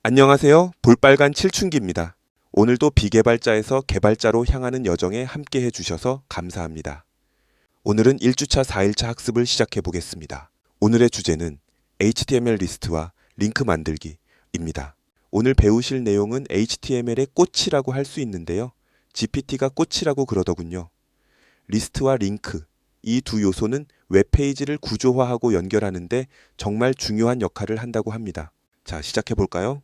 안녕하세요. 볼빨간 칠춘기입니다. 오늘도 비개발자에서 개발자로 향하는 여정에 함께 해주셔서 감사합니다. 오늘은 1주차 4일차 학습을 시작해 보겠습니다. 오늘의 주제는 HTML 리스트와 링크 만들기입니다. 오늘 배우실 내용은 HTML의 꽃이라고 할 수 있는데요. GPT가 꽃이라고 그러더군요. 리스트와 링크, 이 두 요소는 웹페이지를 구조화하고 연결하는데 정말 중요한 역할을 한다고 합니다. 자, 시작해 볼까요?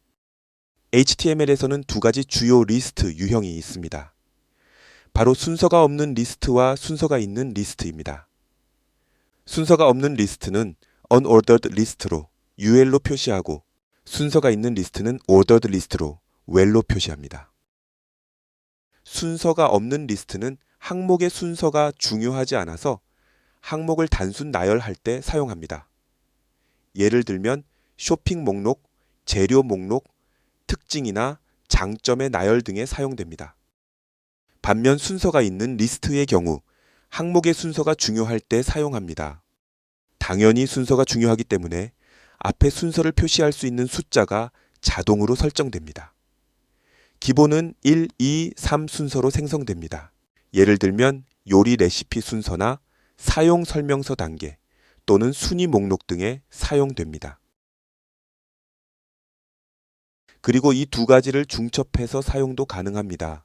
HTML에서는 두 가지 주요 리스트 유형이 있습니다. 바로 순서가 없는 리스트와 순서가 있는 리스트입니다. 순서가 없는 리스트는 unordered list로 UL로 표시하고 순서가 있는 리스트는 ordered list로 well로 표시합니다. 순서가 없는 리스트는 항목의 순서가 중요하지 않아서 항목을 단순 나열할 때 사용합니다. 예를 들면 쇼핑 목록, 재료 목록, 특징이나 장점의 나열 등에 사용됩니다. 반면 순서가 있는 리스트의 경우 항목의 순서가 중요할 때 사용합니다. 당연히 순서가 중요하기 때문에 앞에 순서를 표시할 수 있는 숫자가 자동으로 설정됩니다. 기본은 1, 2, 3 순서로 생성됩니다. 예를 들면 요리 레시피 순서나 사용 설명서 단계 또는 순위 목록 등에 사용됩니다. 그리고 이 두 가지를 중첩해서 사용도 가능합니다.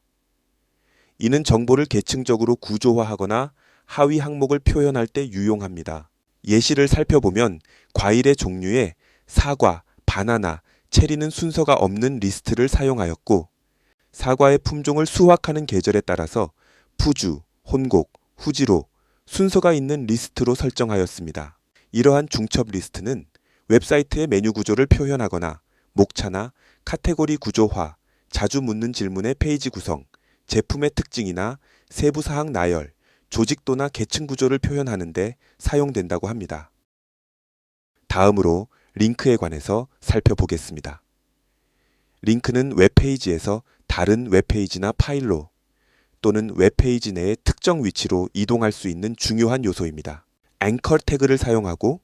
이는 정보를 계층적으로 구조화하거나 하위 항목을 표현할 때 유용합니다. 예시를 살펴보면 과일의 종류에 사과, 바나나, 체리는 순서가 없는 리스트를 사용하였고 사과의 품종을 수확하는 계절에 따라서 푸주, 혼곡, 후지로 순서가 있는 리스트로 설정하였습니다. 이러한 중첩 리스트는 웹사이트의 메뉴 구조를 표현하거나 목차나 카테고리 구조화, 자주 묻는 질문의 페이지 구성, 제품의 특징이나 세부 사항 나열, 조직도나 계층 구조를 표현하는 데 사용된다고 합니다. 다음으로 링크에 관해서 살펴보겠습니다. 링크는 웹페이지에서 다른 웹페이지나 파일로 또는 웹페이지 내의 특정 위치로 이동할 수 있는 중요한 요소입니다. 앵커 태그를 사용하고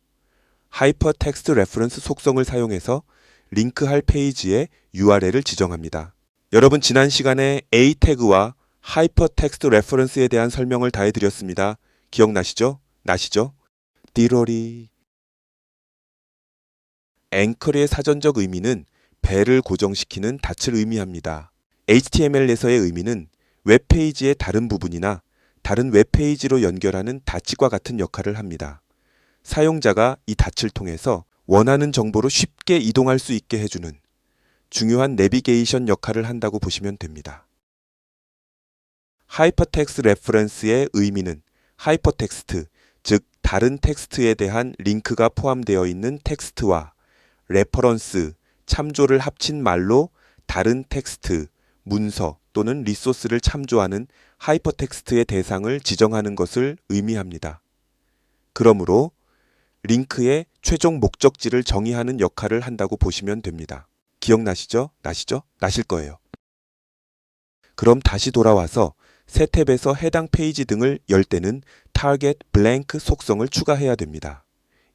하이퍼텍스트 레퍼런스 속성을 사용해서 링크할 페이지의 URL을 지정합니다. 여러분 지난 시간에 A 태그와 하이퍼텍스트 레퍼런스에 대한 설명을 다 해드렸습니다. 기억나시죠? 나시죠? 띠로리. 앵커의 사전적 의미는 배를 고정시키는 닻을 의미합니다. HTML에서의 의미는 웹페이지의 다른 부분이나 다른 웹페이지로 연결하는 닫히과 같은 역할을 합니다. 사용자가 이 닫을 통해서 원하는 정보로 쉽게 이동할 수 있게 해주는 중요한 내비게이션 역할을 한다고 보시면 됩니다. 하이퍼텍스트 레퍼런스의 의미는 하이퍼텍스트, 즉 다른 텍스트에 대한 링크가 포함되어 있는 텍스트와 레퍼런스, 참조를 합친 말로 다른 텍스트, 문서 또는 리소스를 참조하는 하이퍼텍스트의 대상을 지정하는 것을 의미합니다. 그러므로 링크의 최종 목적지를 정의하는 역할을 한다고 보시면 됩니다. 기억나시죠? 나시죠? 나실 거예요. 그럼 다시 돌아와서 새 탭에서 해당 페이지 등을 열 때는 target blank 속성을 추가해야 됩니다.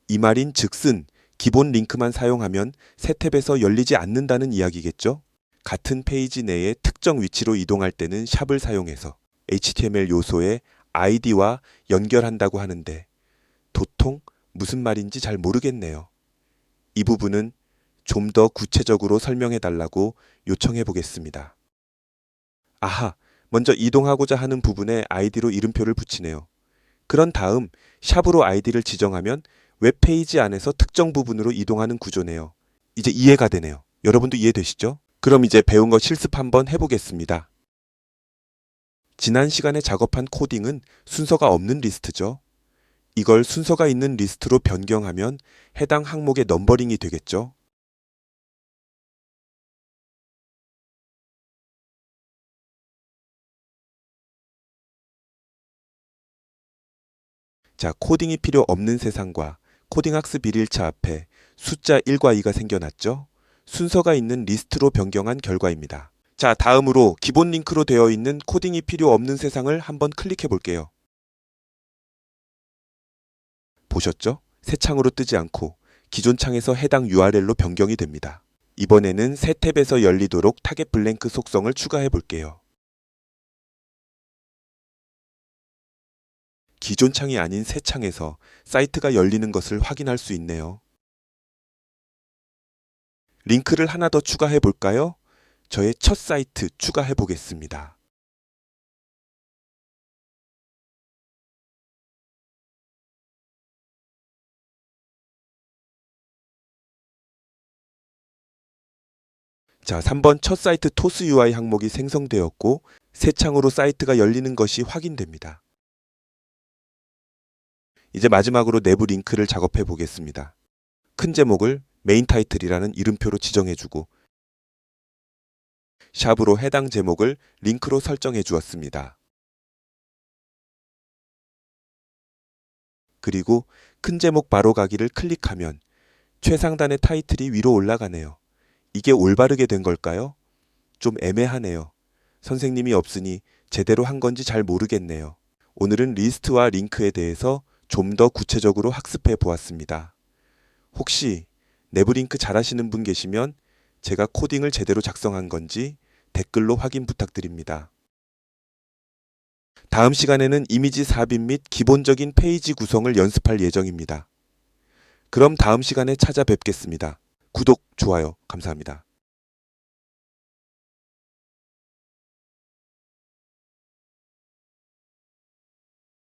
이 말인 즉슨 기본 링크만 사용하면 새 탭에서 열리지 않는다는 이야기겠죠? 같은 페이지 내의 특정 위치로 이동할 때는 샵을 사용해서 HTML 요소의 ID와 연결한다고 하는데 도통 무슨 말인지 잘 모르겠네요. 이 부분은 좀 더 구체적으로 설명해 달라고 요청해 보겠습니다. 아하, 먼저 이동하고자 하는 부분에 ID로 이름표를 붙이네요. 그런 다음 샵으로 ID를 지정하면 웹페이지 안에서 특정 부분으로 이동하는 구조네요. 이제 이해가 되네요. 여러분도 이해되시죠? 그럼 이제 배운 거 실습 한번 해보겠습니다. 지난 시간에 작업한 코딩은 순서가 없는 리스트죠. 이걸 순서가 있는 리스트로 변경하면 해당 항목의 넘버링이 되겠죠. 자, 코딩이 필요 없는 세상과 코딩 학습 1일차 앞에 숫자 1과 2가 생겨났죠. 순서가 있는 리스트로 변경한 결과입니다. 자, 다음으로 기본 링크로 되어 있는 코딩이 필요 없는 세상을 한번 클릭해 볼게요. 보셨죠? 새 창으로 뜨지 않고 기존 창에서 해당 URL로 변경이 됩니다. 이번에는 새 탭에서 열리도록 타겟 블랭크 속성을 추가해 볼게요. 기존 창이 아닌 새 창에서 사이트가 열리는 것을 확인할 수 있네요. 링크를 하나 더 추가해 볼까요? 저의 첫 사이트 추가해 보겠습니다. 자, 3번 첫 사이트 토스 UI 항목이 생성되었고 새 창으로 사이트가 열리는 것이 확인됩니다. 이제 마지막으로 내부 링크를 작업해 보겠습니다. 큰 제목을 메인 타이틀이라는 이름표로 지정해주고 샵으로 해당 제목을 링크로 설정해 주었습니다. 그리고 큰 제목 바로 가기를 클릭하면 최상단의 타이틀이 위로 올라가네요. 이게 올바르게 된 걸까요? 좀 애매하네요. 선생님이 없으니 제대로 한 건지 잘 모르겠네요. 오늘은 리스트와 링크에 대해서 좀 더 구체적으로 학습해 보았습니다. 혹시 내부 링크 잘하시는 분 계시면 제가 코딩을 제대로 작성한 건지 댓글로 확인 부탁드립니다. 다음 시간에는 이미지 삽입 및 기본적인 페이지 구성을 연습할 예정입니다. 그럼 다음 시간에 찾아뵙겠습니다. 구독, 좋아요, 감사합니다.